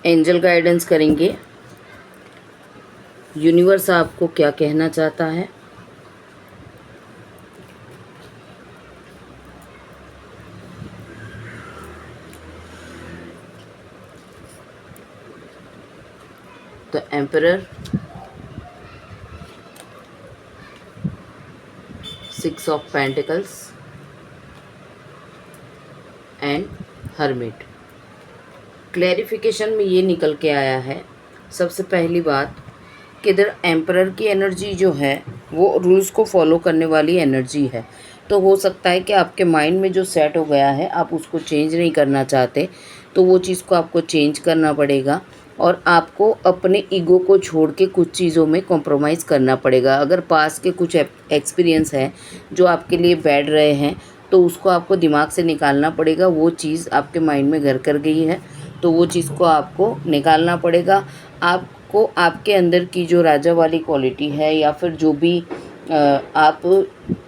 Angel guidance करेंगे, universe आपको क्या कहना चाहता है। The emperor, 6 of pentacles and hermit. Clarification में ये निकल के आया है, सबसे पहली बात कि इधर एम्परर की एनर्जी जो है वो रूल्स को फॉलो करने वाली एनर्जी है। तो हो सकता है कि आपके माइंड में जो सेट हो गया है आप उसको चेंज नहीं करना चाहते, तो वो चीज़ को आपको चेंज करना पड़ेगा और आपको अपने ईगो को छोड़ के कुछ चीज़ों में कॉम्प्रोमाइज़ करना पड़ेगा। अगर पास के कुछ एक्सपीरियंस हैं जो आपके लिए बैठ रहे हैं तो उसको आपको दिमाग से निकालना पड़ेगा। वो चीज़ आपके माइंड में घर कर गई है तो वो चीज़ को आपको निकालना पड़ेगा। आपको आपके अंदर की जो राजा वाली क्वालिटी है या फिर जो भी आप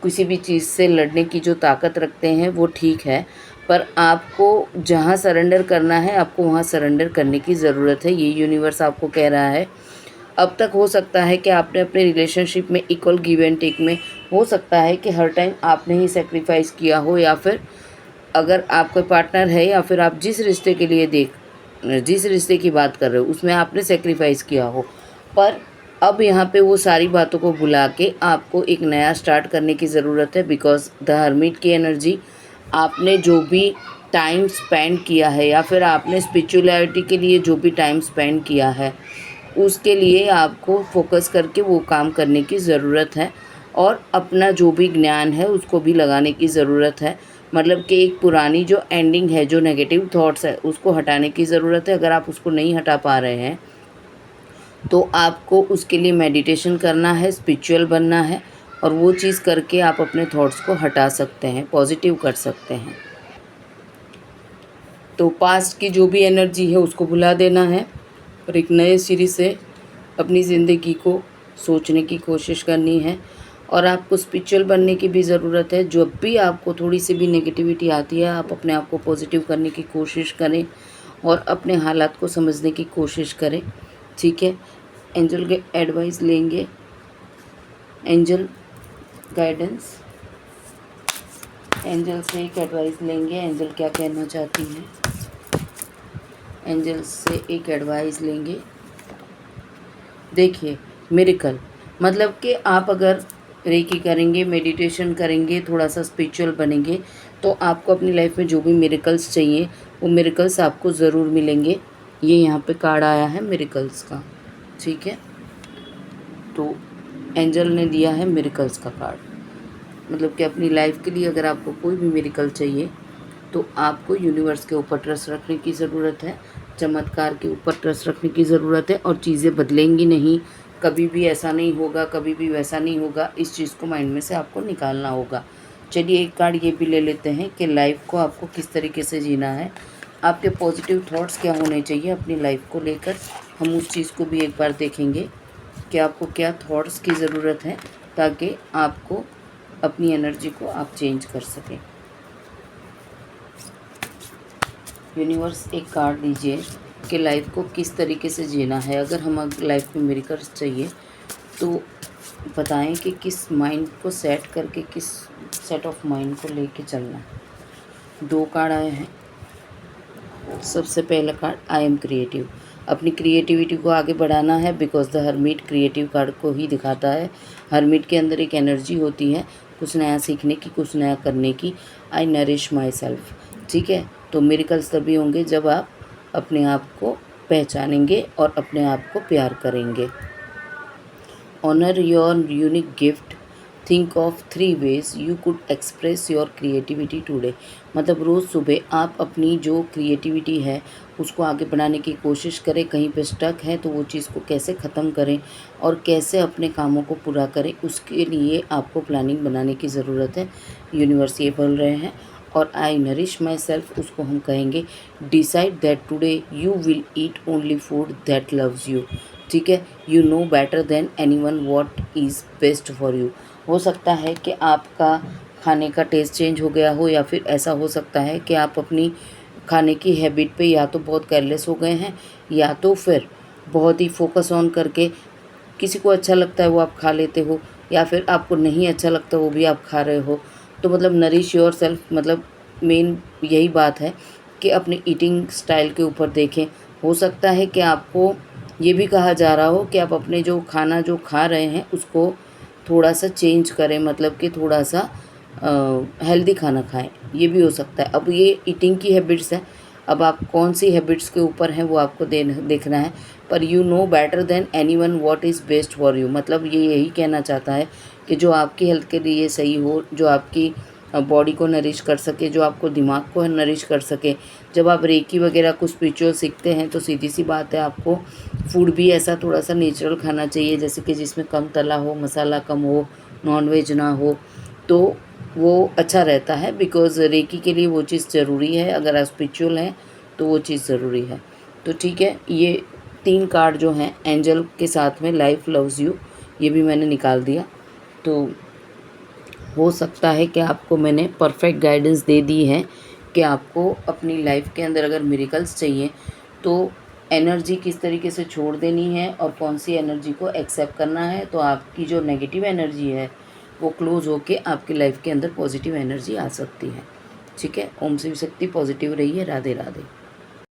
किसी भी चीज़ से लड़ने की जो ताकत रखते हैं वो ठीक है, पर आपको जहाँ सरेंडर करना है आपको वहाँ सरेंडर करने की ज़रूरत है, ये यूनिवर्स आपको कह रहा है। अब तक हो सकता है कि आपने अपने रिलेशनशिप में इक्वल गिव एंड टेक में हो सकता है कि हर टाइम आपने ही सेक्रीफाइस किया हो, या फिर अगर आपका पार्टनर है या फिर आप जिस रिश्ते की बात कर रहे हो उसमें आपने सेक्रीफाइस किया हो, पर अब यहाँ पे वो सारी बातों को भुला के आपको एक नया स्टार्ट करने की ज़रूरत है। बिकॉज द हर्मिट की एनर्जी, आपने जो भी टाइम स्पेंड किया है या फिर आपने स्पिरिचुअलिटी के लिए जो भी टाइम स्पेंड किया है उसके लिए आपको फोकस करके वो काम करने की ज़रूरत है और अपना जो भी ज्ञान है उसको भी लगाने की ज़रूरत है। मतलब कि एक पुरानी जो एंडिंग है, जो नेगेटिव थॉट्स है उसको हटाने की ज़रूरत है। अगर आप उसको नहीं हटा पा रहे हैं तो आपको उसके लिए मेडिटेशन करना है, स्पिरिचुअल बनना है और वो चीज़ करके आप अपने थॉट्स को हटा सकते हैं, पॉजिटिव कर सकते हैं। तो पास्ट की जो भी एनर्जी है उसको भुला देना है और एक नए सिरे से अपनी ज़िंदगी को सोचने की कोशिश करनी है। और आपको स्पिरिचुअल बनने की भी ज़रूरत है। जब भी आपको थोड़ी सी भी नेगेटिविटी आती है आप अपने आप को पॉजिटिव करने की कोशिश करें और अपने हालात को समझने की कोशिश करें, ठीक है। एंजल के एडवाइस लेंगे, एंजल गाइडेंस, एंजल से एक एडवाइस लेंगे, एंजल क्या कहना चाहती हैं। एंजल से एक एडवाइस लेंगे। देखिए, मिरेकल मतलब कि आप अगर रेकी करेंगे, मेडिटेशन करेंगे, थोड़ा सा स्पिरिचुअल बनेंगे तो आपको अपनी लाइफ में जो भी मिरेकल्स चाहिए वो मिरेकल्स आपको ज़रूर मिलेंगे। ये यहाँ पे कार्ड आया है मिरेकल्स का, ठीक है। तो एंजल ने दिया है मिरेकल्स का कार्ड, मतलब कि अपनी लाइफ के लिए अगर आपको कोई भी मिरेकल चाहिए तो आपको यूनिवर्स के ऊपर ट्रस्ट रखने की ज़रूरत है, चमत्कार के ऊपर ट्रस्ट रखने की ज़रूरत है। और चीज़ें बदलेंगी नहीं, कभी भी ऐसा नहीं होगा, कभी भी वैसा नहीं होगा, इस चीज़ को माइंड में से आपको निकालना होगा। चलिए एक कार्ड ये भी ले लेते हैं कि लाइफ को आपको किस तरीके से जीना है, आपके पॉजिटिव थॉट्स क्या होने चाहिए अपनी लाइफ को लेकर। हम उस चीज़ को भी एक बार देखेंगे कि आपको क्या थॉट्स की ज़रूरत है ताकि आपको अपनी एनर्जी को आप चेंज कर सकें। यूनिवर्स एक कार्ड दीजिए कि लाइफ को किस तरीके से जीना है। अगर हम लाइफ में मिरेकल्स चाहिए तो बताएं कि किस माइंड को सेट करके, किस सेट ऑफ माइंड को लेके चलना है। 2 कार्ड आए हैं। सबसे पहला कार्ड, आई एम क्रिएटिव। अपनी क्रिएटिविटी को आगे बढ़ाना है because the hermit creative card को ही दिखाता है। हर्मिट के अंदर एक एनर्जी होती है कुछ नया सीखने की, कुछ नया करने की। आई नरिश माई सेल्फ, ठीक है। तो मिरेकल्स तभी होंगे जब आप अपने आप को पहचानेंगे और अपने आप को प्यार करेंगे। Honour your unique gift, think of 3 ways you could express your creativity today. मतलब रोज़ सुबह आप अपनी जो क्रिएटिविटी है उसको आगे बढ़ाने की कोशिश करें। कहीं पे स्टक है तो वो चीज़ को कैसे ख़त्म करें और कैसे अपने कामों को पूरा करें, उसके लिए आपको प्लानिंग बनाने की ज़रूरत है। यूनिवर्स ये बोल रहे हैं। और आई नरिश माई सेल्फ, उसको हम कहेंगे decide that today you will eat only food that loves you, ठीक है। You know better than anyone what is best for you. हो सकता है कि आपका खाने का टेस्ट चेंज हो गया हो या फिर ऐसा हो सकता है कि आप अपनी खाने की हैबिट पे या तो बहुत केयरलेस हो गए हैं, या तो फिर बहुत ही फोकस ऑन करके किसी को अच्छा लगता है वो आप खा लेते हो, या फिर आपको नहीं अच्छा लगता वो भी आप खा रहे हो। तो मतलब नरिश योर सेल्फ, मतलब मेन यही बात है कि अपने ईटिंग स्टाइल के ऊपर देखें। हो सकता है कि आपको ये भी कहा जा रहा हो कि आप अपने जो खाना जो खा रहे हैं उसको थोड़ा सा चेंज करें, मतलब कि थोड़ा सा हेल्दी खाना खाएं, ये भी हो सकता है। अब ये ईटिंग की हैबिट्स है, अब आप कौन सी हैबिट्स के ऊपर हैं वो आपको देखना है। पर you know better than anyone what is best for you, मतलब ये यही कहना चाहता है कि जो आपकी हेल्थ के लिए सही हो, जो आपकी बॉडी को नरिश कर सके, जो आपको दिमाग को नरिश कर सके। जब आप रेकी वगैरह कुछ स्पिरिचुअल सीखते हैं तो सीधी सी बात है आपको फूड भी ऐसा थोड़ा सा नेचुरल खाना चाहिए, जैसे कि जिसमें कम तला हो, मसाला कम हो, नॉनवेज ना हो, तो वो अच्छा रहता है। बिकॉज़ रेकी के लिए वो चीज़ ज़रूरी है, अगर आप स्पिरिचुअल हैं तो वो चीज़ ज़रूरी है। तो ठीक है, ये 3 कार्ड जो हैं एंजल के साथ में लाइफ लव्स यू, ये भी मैंने निकाल दिया। तो हो सकता है कि आपको मैंने परफेक्ट गाइडेंस दे दी है कि आपको अपनी लाइफ के अंदर अगर मिरेकल्स चाहिए तो एनर्जी किस तरीके से छोड़ देनी है और कौन सी एनर्जी को एक्सेप्ट करना है, तो आपकी जो नेगेटिव एनर्जी है वो क्लोज़ होके आपकी लाइफ के अंदर पॉजिटिव एनर्जी आ सकती है। ठीक है, ओम शिव शक्ति, पॉजिटिव रहिए, राधे राधे।